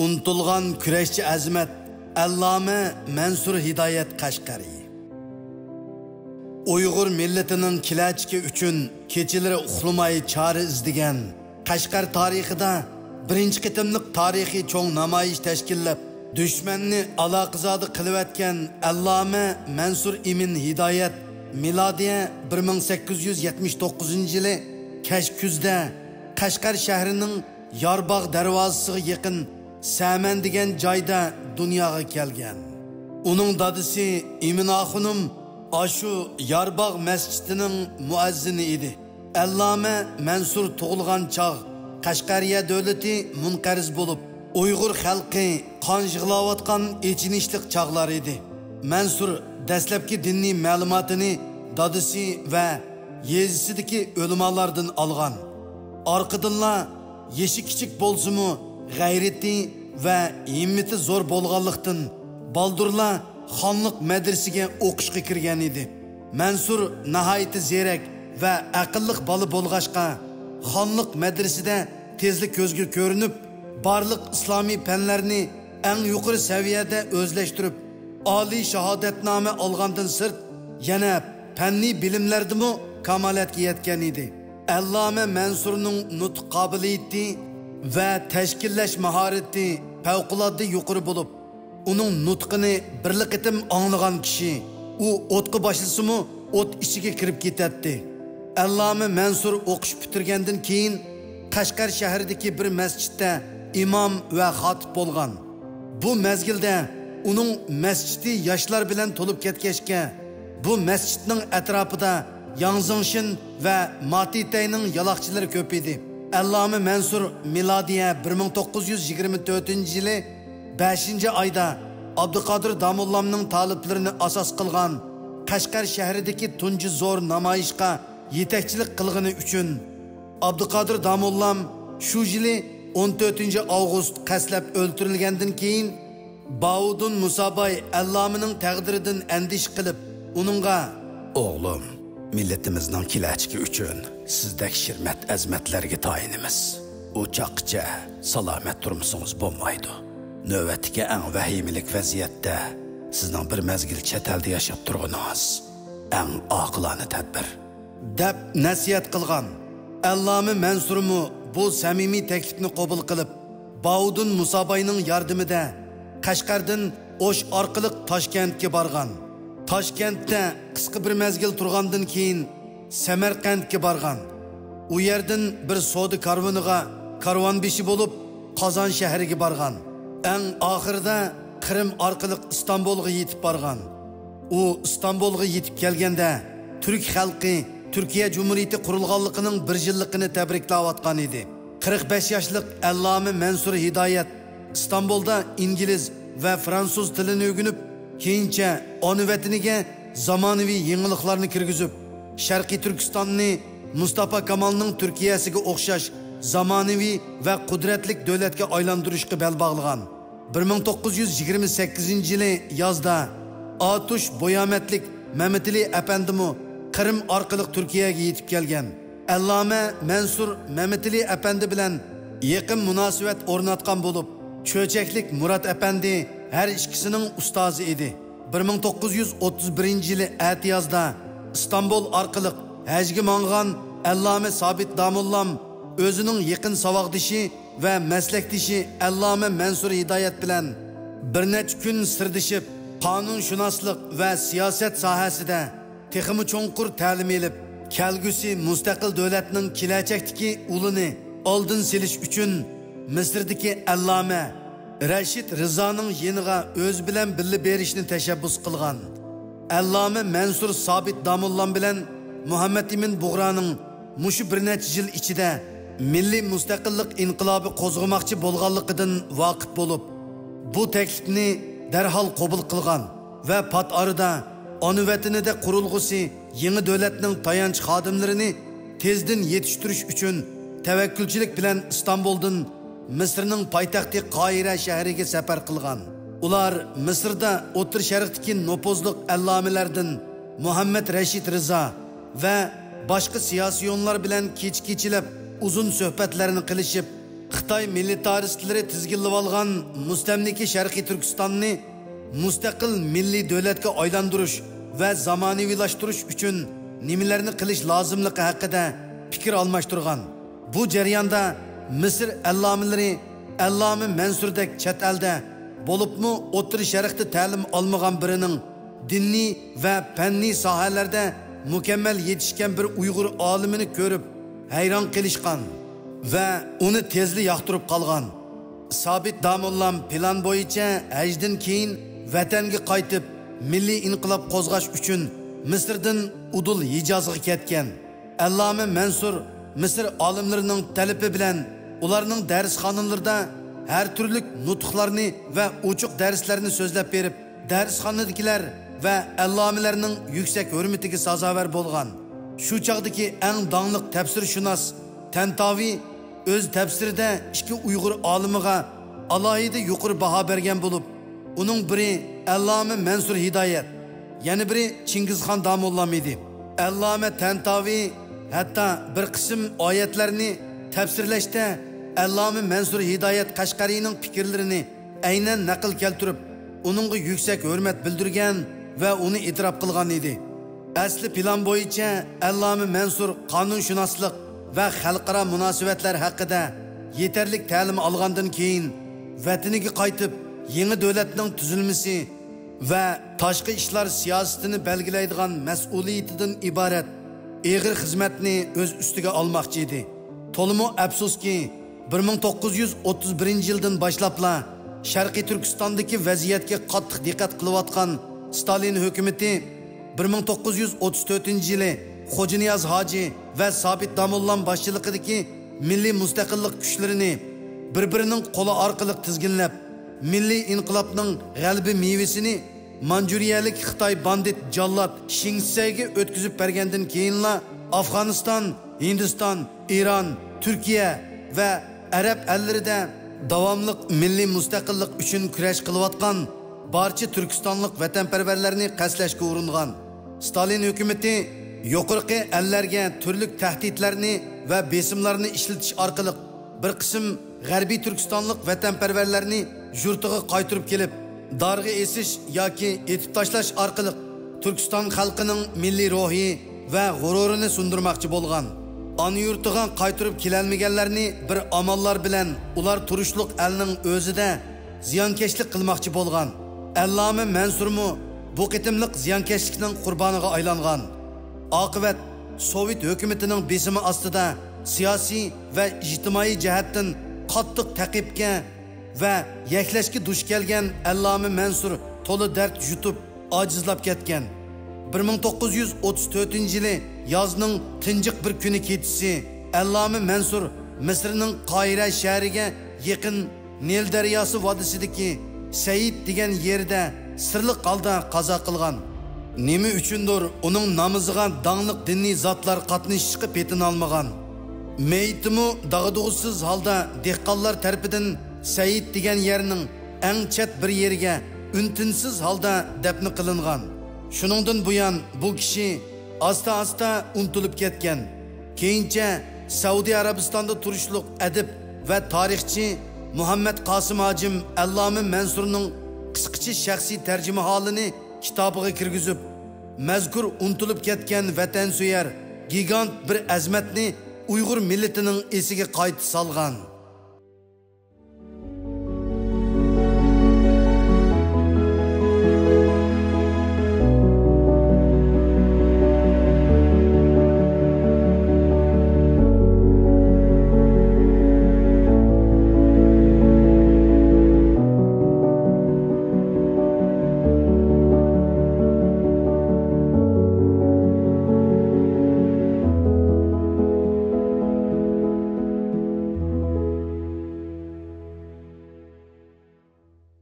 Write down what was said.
Unutilgan kurashchi azmat Allama Mansur Hidoyat Qashqari. Uyg'ur millatining kelajagi uchun kechalari uxlamay chora izlagan Qashqar tarixida birinchi qitimliq tarixiy cho'ng namoyish tashkillab, dushmanni aloqazodi qilib atgan Allama Mansur Imin Hidoyat milodiya 1879-yili kash kuzda Qashqar shahrining Yorbog' darvozasiga yaqin Saman degan joyda dunyoga kelgan. Uning dadisi Imina xonim ashu Yorbog' masjidining muazzini edi. Allama Mansur tug'ilgan chog' Qashqariya davlati munqariz bo'lib, Uyg'ur xalqi qon yig'layotgan echinishlik chog'lar edi. Mansur dastlabki diniy ma'lumotini dadisi va yezisidagi o'limalardan olgan. Orqadanla yeshi kichik bo'lsa-mu, g'ayrati va himmati zo'r bo'lganlikdan baldurla xonlik madrasasiga o'qishga kirgan edi. Mansur nihoyatda zerak va aqlliq bola bo'lg'ashqa xonlik madrasasida tezlik ko'zga ko'rinib, barliq islomiy fanlarni eng yuqori saviyada o'zlashtirib, oliy shahodatnoma olgandan sirt yana fanniy bilimlardimi kamolatga yetgan edi. Allama Mansurning nutq qobiliyati va tashkillash mahorati favqulodda yuqori bo'lib, uning nutqini bir qitim anglagan kishi u o'tqa boshlasa-mu o't ichiga kirib ketadi. Allama Mansur o'qish bitirgandan keyin Qashqar shahridagi bir masjidda imom va xotib bo'lgan. Bu mezgilda uning masjidi yoshlar bilan to'lib ketgachga, bu masjidning atrofida Yangzingshin va Matitayning yaloqchilari ko'p edi. Allama Mansur milodiya 1924-yili 5-oyda Abduqodir Damullamning taliplarini asos qilgan Qashqar shahridagi tunji zo'r namoyishga yetakchilik qilgani uchun Abduqodir Damullam shu yili 14-avgust qaslab o'ldirilgandan keyin Baudun Musabay Allamaning taqdiridan andish qilib, uningga "O'g'lim, millatimizning kelajagi uchun sizdek shirmat azmatlarga tayinimiz. Uchoqcha salomat turmusingiz bo'lmaydi. Navbatga eng vahimalik vaziyatda sizning bir mezgil chet elda yashab turganingiz eng oqilona tadbir" deb nasihat qilgan. Allama Mansurmu bu samimiy taklifni qabul qilib, Baudun Musabayning yordamida Qashqardan O'sh orqali Toshkentga borgan. Toshkentda qisqa bir mezgil turgandan keyin Samarqandga borgan. U yerdan bir savdo karvoniga karvonbeshi bo'lib Qozon shahriga borgan. Eng oxirida Qrim orqali Istanbulga yetib borgan. U Istanbulga yetib kelganda Turk xalqi Türkiye Cumhuriyeti qurilganligining 1 yilligini tabriklayotgan edi. 45 yoshli Allama Mansur Hidoyat İstanbulda İngiliz va fransuz tilini o'rganib, keyincha ona vataniga zamonaviy yangiliklarni kirgizib, Sharqiy Turkistonni Mustafa Kemalning Turkiyasiga o'xshash zamonaviy va qudratli davlatga aylantirishga bel bog'lagan. 1928-yili yozda Atush Boyametlik Mehmetali Efendimi Qrim orqali Turkiyaga yetib kelgan. Allama Mansur Mehmetali Efendi bilan yaqin munosabat o'rnatgan bo'lib, Cho'chaklik Murat Efendi her ikisining ustozi edi. 1931-yili atiyozda İstanbul orqali hajga mangan Allama Sabit Damullam o'zining yaqin saboqdishi va maslakdishi Allama Mansur Hidoyat bilan bir necha kun sirdishib, qonunshunoslik va siyosat sohasida texmi cho'nqur ta'lim olib, kelgusi mustaqil davlatning kelajakdagi ulini oldin silish uchun Misrdagi Allama Rashid Rizoning yeniga o'z bilan birga berishni tashabbus qilgan. Allama Mansur Sabit Damullam bilan Muhammad Emin Bug'roning mushu bir necha yil ichida milliy mustaqillik inqilobi qo'zg'amoqchi bo'lganligidan voqif bo'lib, bu taklifni darhol qabul qilgan va pat orada ona vatanida qurilg'usi yangi davlatning tayanch xodimlarini tezdan yetishtirish uchun tavakkulchilik bilan Istanbuldan Misrning poytaxti Qoira shahriga safar qilgan. Ular Misrda O'tir Sharqdagi nopozliq allomalardan Muhammad Rashid Rizo va boshqa siyosiyonlar bilan kech-kechilab uzun suhbatlarni qilishib, Xitoy militaristlari tizginlab olgan mustamlika Sharqiy Turkistonni mustaqil milliy davlatga aylantirish va zamonaviylashtirish uchun nimalarni qilish lozimligi haqida fikr almashtirgan. Bu jarayonda Misr allomalari Alloma Mansurdek chet elda bo'libmi O'rta Sharqda ta'lim olmagan birining diniy va fanniy sohalarda mukammal yetishgan bir Uyg'ur olimini ko'rib hayron qilishgan va uni tezli yoqtirib qolgan. Sabit Damollam plan bo'yicha hajdan keyin vatanga qaytib milliy inqilob qo'zg'ash uchun Misrdan Udul Hijozga ketgan. Alloma Mansur Misr olimlarining talabi bilan ularning darsxonalarida har turli nutqlarni va ochiq darslarni so'zlab berib, darsxonadagilar va allomalarning yuksak hurmatiga sazovor bo'lgan. Shu chaqdagi eng donliq tafsirshunos Tantavi o'z tafsirida ikki Uyg'ur olimiga alohida yuqori baho bergan bo'lib, uning biri Alloma Mansur Hidoyat, yana biri Chingizxon Damollam edi. Alloma Tantavi hatto bir qism oyatlarni tafsirlashda Alloma Mansur Hidoyat Qashqariyning fikrlarini aynan naql keltirib, uningga yuksak hurmat bildirgan va uni e'tirof qilgan edi. Asli plan bo'yicha Alloma Mansur qonunshunoslik va xalqaro munosabatlar haqida yetarli ta'lim olgandan keyin vataniga qaytib, yangi davlatning tuzilmasi va tashqi ishlar siyosatini belgilaydigan mas'uliyatidan iborat og'ir xizmatni o'z ustiga olmoqchi edi. To'limi afsuski 1931 yildan boshlabla Sharqiy Turkistondagi vaziyatga qattiq diqqat qilayotgan Stalin hukumati 1934-yili Xo'janiyaz Hoji va Sabit Damollam boshchiligidagi milliy mustaqillik kuchlarini bir-birining qo'li orqali tizginlab, milliy inqilobning g'albi mevasini Manjuriyalik Xitoy bandit jallod Shingsayga o'tkazib bergandan keyinla Afg'oniston, Hindiston, Eron, Turkiya va Arab ellarida davomli milliy mustaqillik uchun kurash qilayotgan barcha turkistonlik vatanparvarlarni qaslashga uringan. Stalin hukumati yuqorqi ellarga turli tahdidlarni va besimlarni ishlatish orqali bir qism g'arbiy turkistonlik vatanparvarlarni yurtiga qaytirib kelib, darg'a esish yoki etib tashlash orqali Turkiston xalqining milliy ruhi va g'ururini sundirmoqchi bo'lgan. Ana yurtiga qaytirib kelolmaganlarni bir amallar bilan ular turishliq elning o'zida ziyonkashlik qilmoqchi bo'lgan. Alloma Mansurmu bu qitimliq ziyonkashlikning qurboniga aylangan. Oqibat Sovet hukumatining besimi ostida siyosiy va ijtimoiy jihatdan qattiq taqibga va yaklashga duch kelgan Alloma Mansur to'la dard yutib ojizlab ketgan. 1934-yili yozning tinjiq bir kuni kechasi Alloma Mansur Misrning Qoira shahriga yaqin Nil daryosi vodisidagi Said degan yerda sirli holda qazo qilgan. Nima uchundir uning namoziga dangliq diniy zotlar qatnashishga petin olmagan. Meyitimi dag'dug'siz holda dehqonlar tarafidan Said degan yerning eng chet bir yerga untinsiz holda dafn qilingan. Shuningdan buyon bu kishi asta-asta unutilib ketgan. Keyincha Saudiya Arabistonda turishliq adib va tarixchi Muhammad Qosim Hojim Alloma Mansurning qisqacha shaxsiy tarjima holini kitobiga kirgizib, mazkur unutilib ketgan vatansuyar gigant bir azmatni Uyg'ur millatining esiga qayta solgan.